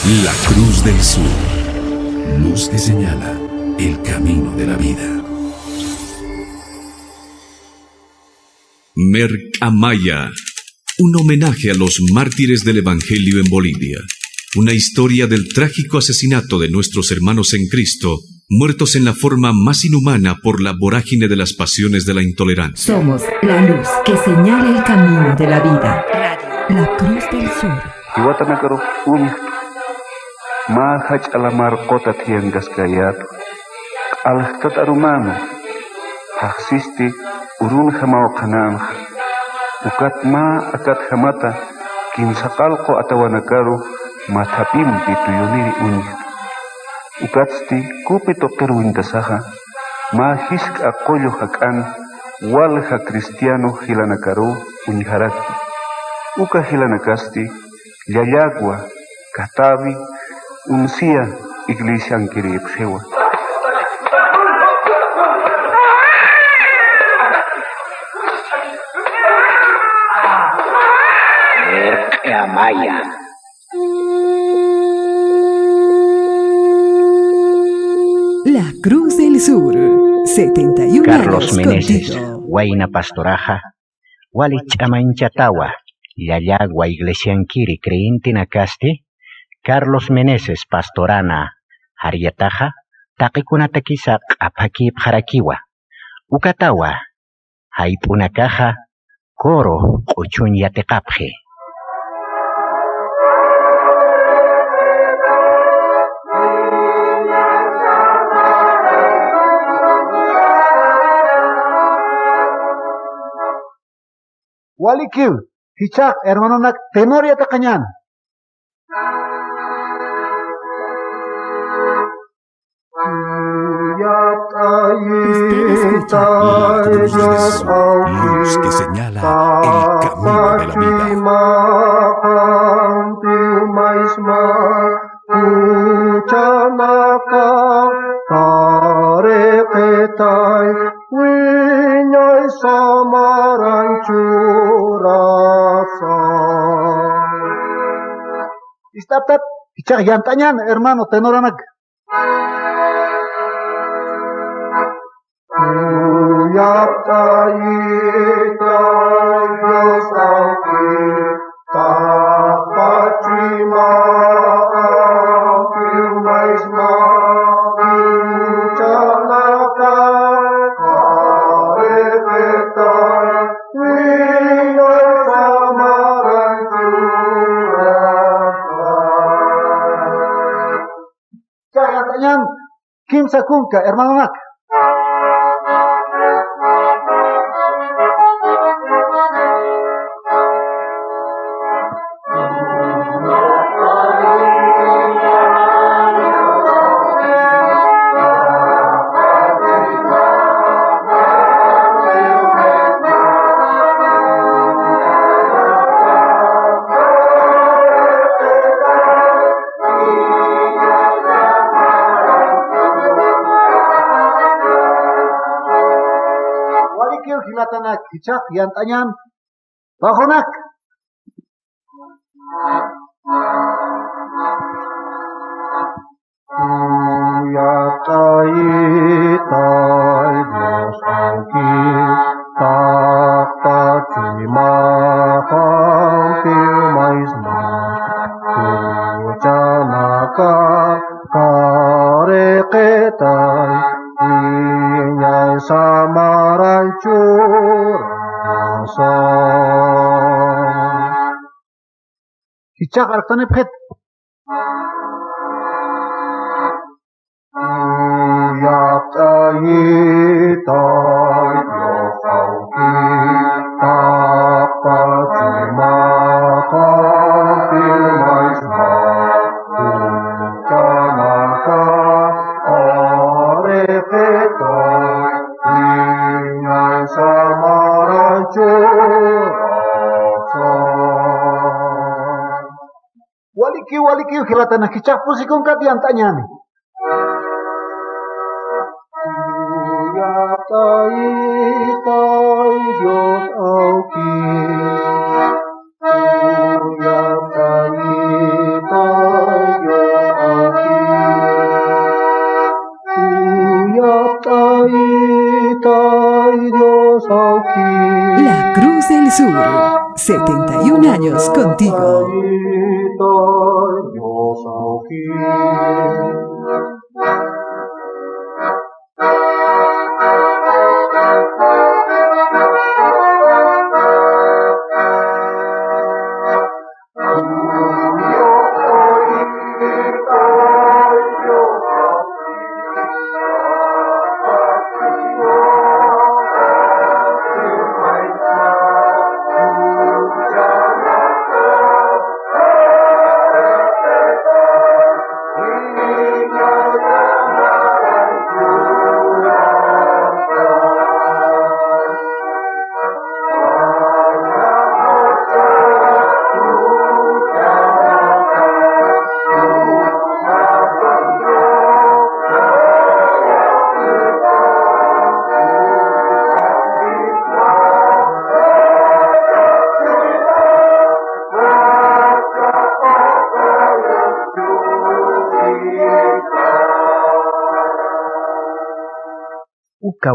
La Cruz del Sur, luz que señala el camino de la vida. Mercamaya, un homenaje a los mártires del Evangelio en Bolivia. Una historia del trágico asesinato de nuestros hermanos en Cristo, muertos en la forma más inhumana por la vorágine de las pasiones de la intolerancia. Somos la luz que señala el camino de la vida. Radio La Cruz del Sur. Ma hach alamar kota tiengas kayat al tatarumano haxisti urun hamao kanan ukat ma akat hamata kinsakalko atawanakaru matapim pituyuniri unya ukatsti kupito keruintasaha ma hisk akoyo hakan walha cristiano hilanakaru unharaki uka hilanakasti yayagua katavi uncia iglesia anquiripsewa. Mercamaya. La Cruz del Sur, 71 Carlos años Meneses, contigo. Huayna Pastoraja, Walich Amainchatawa, Yayagua Iglesiankiri Creintina Casti, Carlos Meneses Pastorana, Hariataja, Takikunatakisak Apakip Harakiwa, Ukatawa, Haipunakaja, Koro, Uchun Yatekapje. Walikiw, hichak, hermano nak tenor ya takanyan. Usted escucha La Cruz del Sur, luz que señala el camino de la vida. Istaptat, hichak yantanyan, hermano tenor anak. Yantanyan, Kim Sakunka, hermano nak. Hilatanak, hichak, yantanyan, bajonak. Hichak artane phet. Waliki hilatanak hichak pusikun katian tanyani. Dios Sur, 71 años contigo.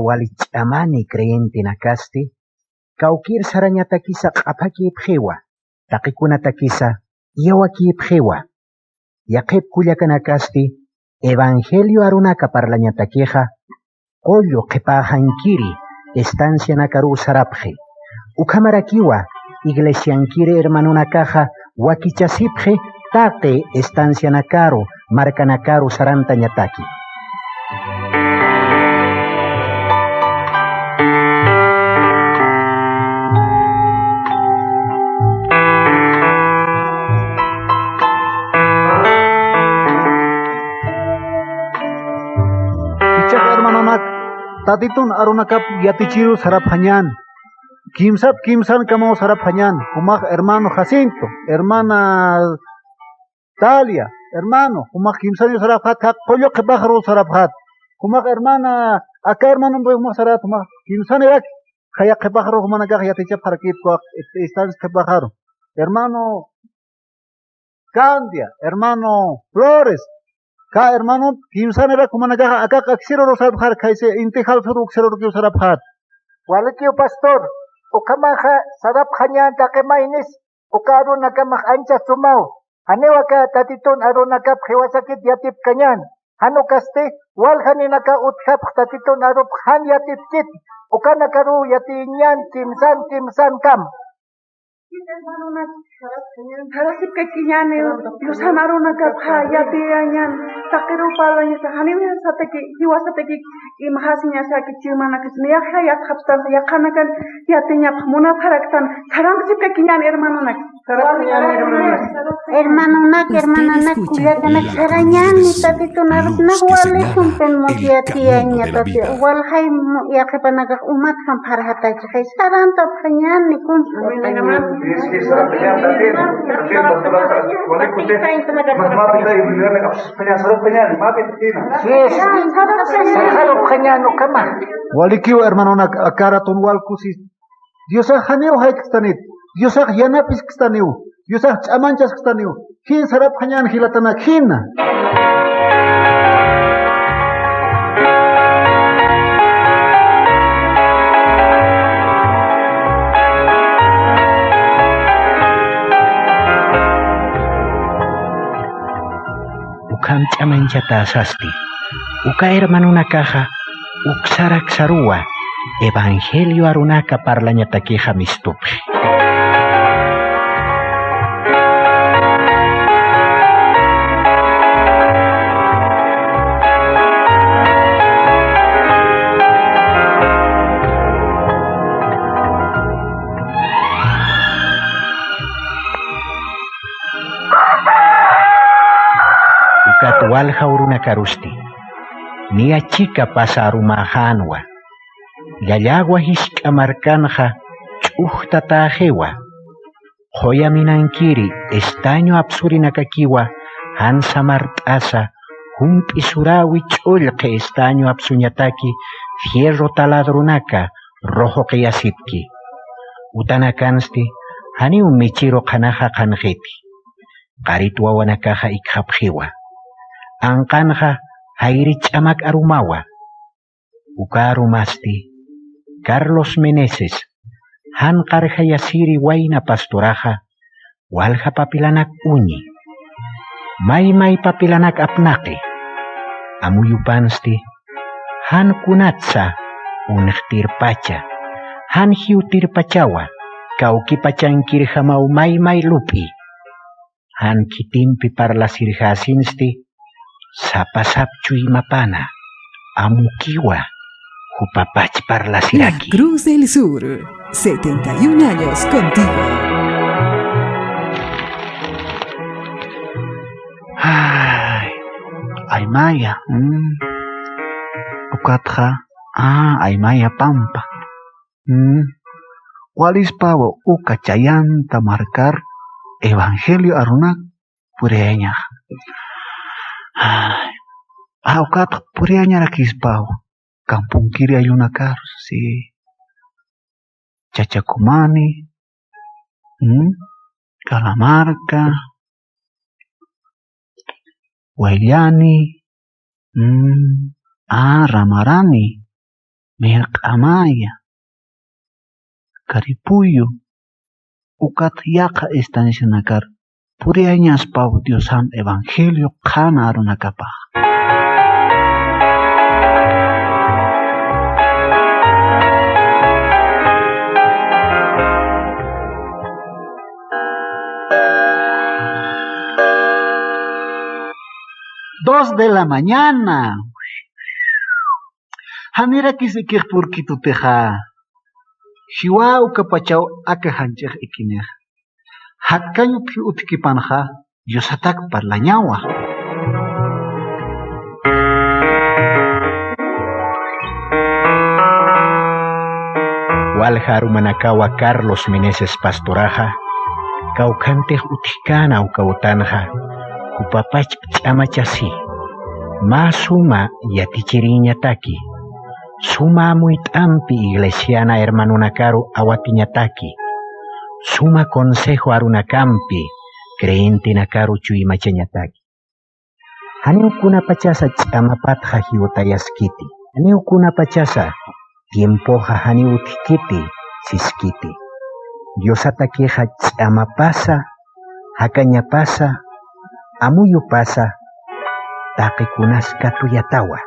Walichamani creyente nakasti, kaukir sarañata kisa q'apaki pjewa, taqikunata kisa yawaki pjewa. Yaqep kullakanakasti, evangelio arunaka parlañata queja, qollo qepajankiri, estancia nakaru sarapje. Ukamarakiwa, iglesiankiri hermanunakaja, wakichasipje, taqe estancia nakaru, marca nakaru saranta ñataki. Tatitun arunakap yatichiru saraphañan. Kimsan kamao saraphañan. Humaj hermano Jacinto, hermana Talia, hermano. Humaj kimsan saraphat, pollo kebajaro saraphat. Humaj hermana, acá hermano humaj sarat, humaj kimsan erak. Kaya kebajaro humanagah yatichap harakit kuak están kebajaro. Hermano Candia, hermano Flores. Ka hermano, kimsan era como nagaja, acá xero rosabjar, kaise, intejal suru xero que usarabhat. Walakio pastor, okamaja sarabhañan takemainis, okaro nakamaj ancha sumao. Hanewaka tatitun arunakap hewasakit yatip kanyan. Hano kaste, walhani naka uthap tatitun arup han yatip kit. Okanakaru yatinyan timsan kam. Harasip kakinyan los amaruna kapha yatianyan takiru palanya hanimya sateki hiwasateki imhasinya saki chimana kisniya hayat khaptan yakanakan yatinya muna paraktan haramsip kakinyan hermanonak hermanonak kuyakanak saranyan tatito narupnak wale sumpen mogiatianya tati wal hay yakapanaga umat kam parhatay kay saranta panyan ni kun Walikio hermano akaraton walkusis. Diosa haneo haikstanit. Diosa yanapis kstaniu. Diosa chamanchas kstaniu. Hin sarap hanyan hilatana hina. Ukam chamanchata asasti. Uka hermanuna caja, uksarak sarua, evangelio arunaka parlañata queja mistupi. Ukatual hauruna karusti. Nia chica pasa rumahanwa. Yayagua hishkamarkanja chuhtatajewa. Joya minankiri estaño absurinakakiwa hansa martasa humpi surawi chulke estaño absuñataki fierro taladrunaka rojo qiyasitki. Utanakansti hani un michiro kanaja kanjeti. Qaritwa wanakaja ikhapjiwa. Ankanja Hairi chamak arumawa. Uka arumasti Carlos Meneses hanqarqa yasiri wayna pastoraja walja papilanak uñi may papilanak apnaqi amuyupansti han kunatsa unqtirpacha han hiutirpachawa kawkipachankirhamau may lupi han kitimpi parlasirjasinsti sapasapchu imapana amukiwa jupapach parlasiraki. La Cruz del Sur, 71 años contigo. Aymaya, ukatja, Aymaya Pampa. Walis pavo ukachayanta marcar Evangelio arunak pureña. Ukat pureña rakis pavo. Kampung kiri ayunakar si Chachacumani, Calamarca, Huayllani, Ramarani, Mirqamaya, Caripuyo, ukat yaqa estancianakar, puriañas pau Diosan Evangelio qana arunakapaj. Dos de la mañana. Hanira kisikir purkitu teja. Shiwa ukapachau akahanchej ikineh. Hakkañu pi utkipanja yosatak parlañawa. Walharu manakawa Carlos Meneses Pastoraja, kaukantej utkikana ukautanja. Upapach chamachasi, ma suma yatichiriñataki, suma muitampi iglesiana hermanunakaru awatiñataki, suma consejo arunakampi creyente nakaru chuymachañataki. Haniukuna pachasa chamapatja hiutayaskiti, haniukuna pachasa tiempoja haniutkiti siskiti. Diosatakeja chamapasa, hakañapasa, amuyu pasa taqicunas katuyatawa.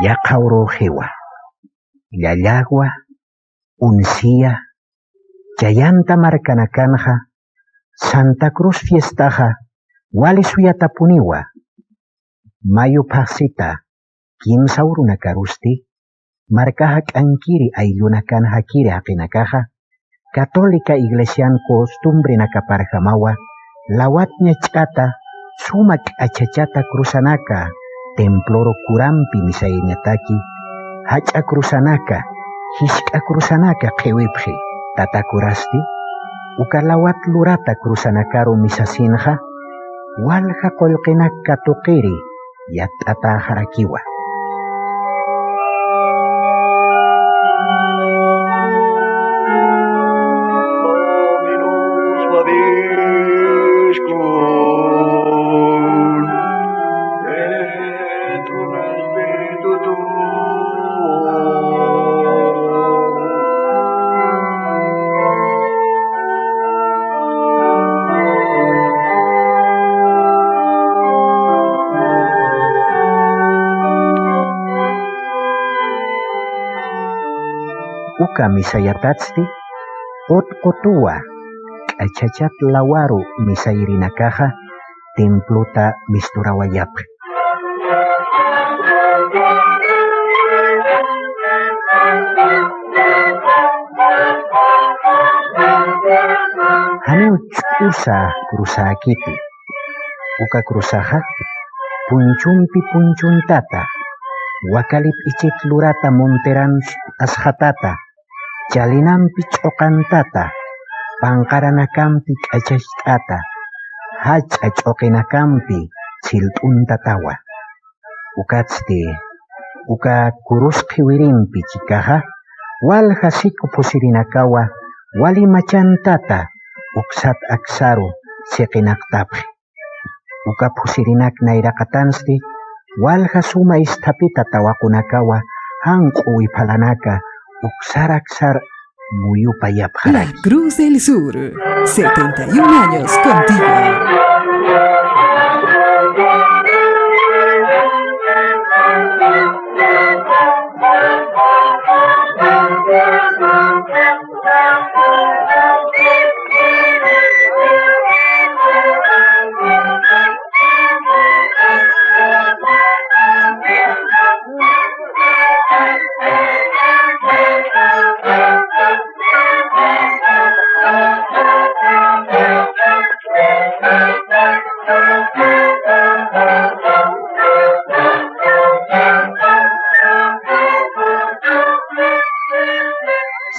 Yaqawrujiwa, llallagua, unsía, chayanta marcanakanja, Santa Cruz fiestaja, wali suyatapuniwa, mayu pasita, kimsa urunakarusti, marcaja kankiri ayunakan hakiri akinakaja, católica iglesian costumbre nakaparjamawa, lawatnya chata, sumak achachata cruzanaka, temploro kurampi misaiñataki, hacha cruzanaka, hishka cruzanaka qewipji, tatakurasti, ukalawat lurata cruzanakaru misasinja, walja kolqinaka tuqiri, yatata harakiwa. Uka misayatatsti, otkotua, achachat lawaru misairinakaja, templuta misturawayap. Haneu usa cruzakiti, uka cruzaja, punchumpi punchuntata, wakalip ichit lurata monteran ashatata, chalinampi chokantata, pangkaranakampi achashtata, hacha chokinakampi chiltuntatawa. Ukatsti uka kurusqi wirinpi chikaja walja siku pusirinakawa wali machantata uksat aksaru siqinaqtapqi uka pusirinak nayraqatansti walja suma istapita tawakunakawa hanq'u wipalanaka uksaraksar muyupa yapjaraki. La Cruz del Sur, 71 años contigo.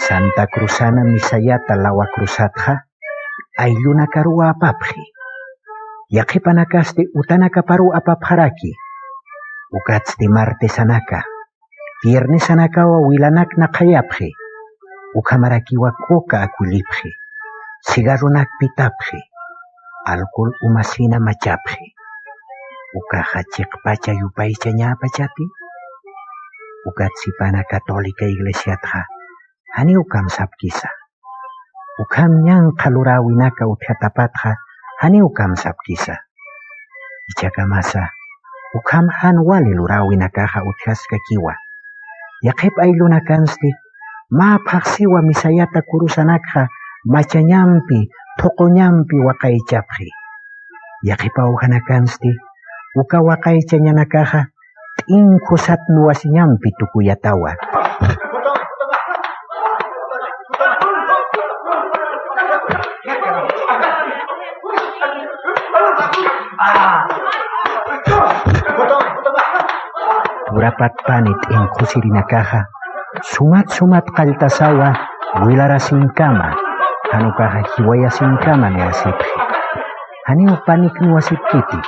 Santa Cruzana misayata lawa cruzatja aylluna karua apapji yaqipanakaste utanaka paru apapjaraki ukatste martesanaka viernesanakawa wilanak naqayapji ukamarakiwa coca akulipji cigarronak pitapji alcohol umasina machapji ukaja chiqpacha yupaycha ñapachapi ukatsipana católica iglesiatja hani ukam sapkisa ukam ñanqa lurawinaka uthiatapatja hani ukam sapkisa ichaka masa ukam han wali lurawinakaja uthiaska kiwa yaqip aylluna kansti ma phaqsiwa misayata kurusanakja machañampi thoqoñampi waqaychapji yaqipa uhana kansti uka waqaycha ñanakaja t'inku satnu wasiñampi tukuyatawa Urapat panit en kusirinakaja sumat qaltasawa wilara sinkama hanukaja hiwaya sinkama neasipji hani upanik nuasipkiti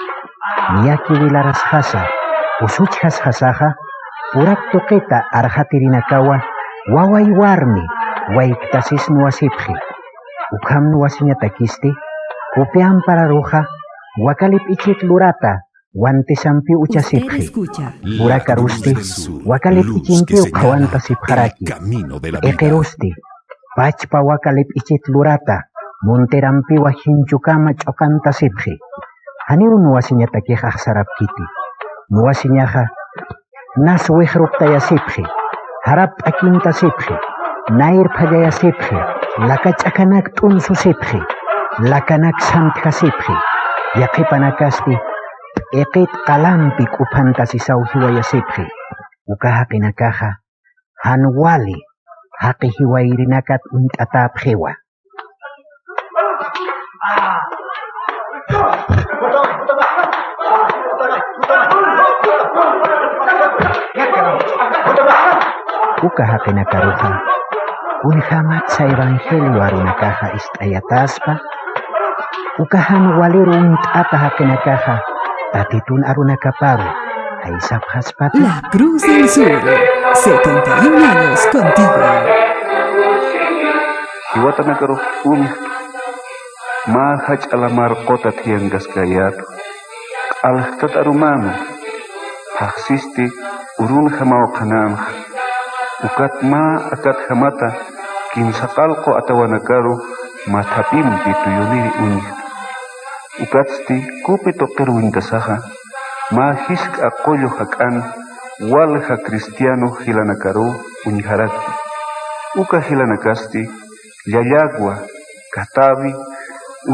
miyaki wilaras hasa usuchas hasaja urak toqeta arjatirinakawa waway warmi wayktasis nuasipji ukam nuasiñatakisti upean para roja wakalip ichik lurata wantesampi uchasipji urakarusti wakalip ichimpi uqawantasipjaraki eqerusti pachpa wakalip ichik lurata monterampi wahinchukama ch'okantasipji haniru nuwasiñatakiqa sarapkiti nuwasiñaja nas wejruqtayasipji harap t'akintasipji nair phallayasipji laka ch'akanak t'unsusipji lakanak samtjasipji yaqipanakaspi eqit qalampi k'upantasisaw hiwayasipji uka haqinakaja hanwali haqi hiwayrinakat unt'atapjiwa uka haqinakaruja unhamatsa evangelio arunakaja ist'ayataspa uka hanwaliru unt'ata haqinakaja tatitun arunakaparu aysapjaspata. La Cruz del Sur, 71 años contigo. Hiwatanakaruj ma hach alamar kota tiengas kayatu alhtat arumano haksisti urun hamao kananj ukat ma akat hamata kinsaqalqo atawanakaru mathapimpi tuyuniri uñi ukatsti kupito qirwintasaja ma hisk aqollo hak'an walja cristiano hilanakaru uñiharaki uka hilanakasti llallagua katavi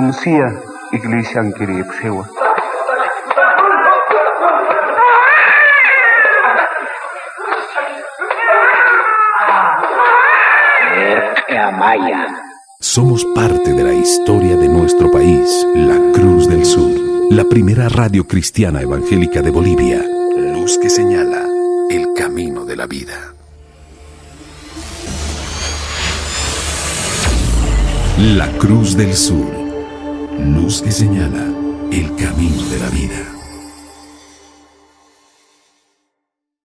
uncia iglesia ankiripsewa Somos parte de la historia de nuestro país, la Cruz del Sur, la primera radio cristiana evangélica de Bolivia, luz que señala el camino de la vida. La Cruz del Sur, luz que señala el camino de la vida.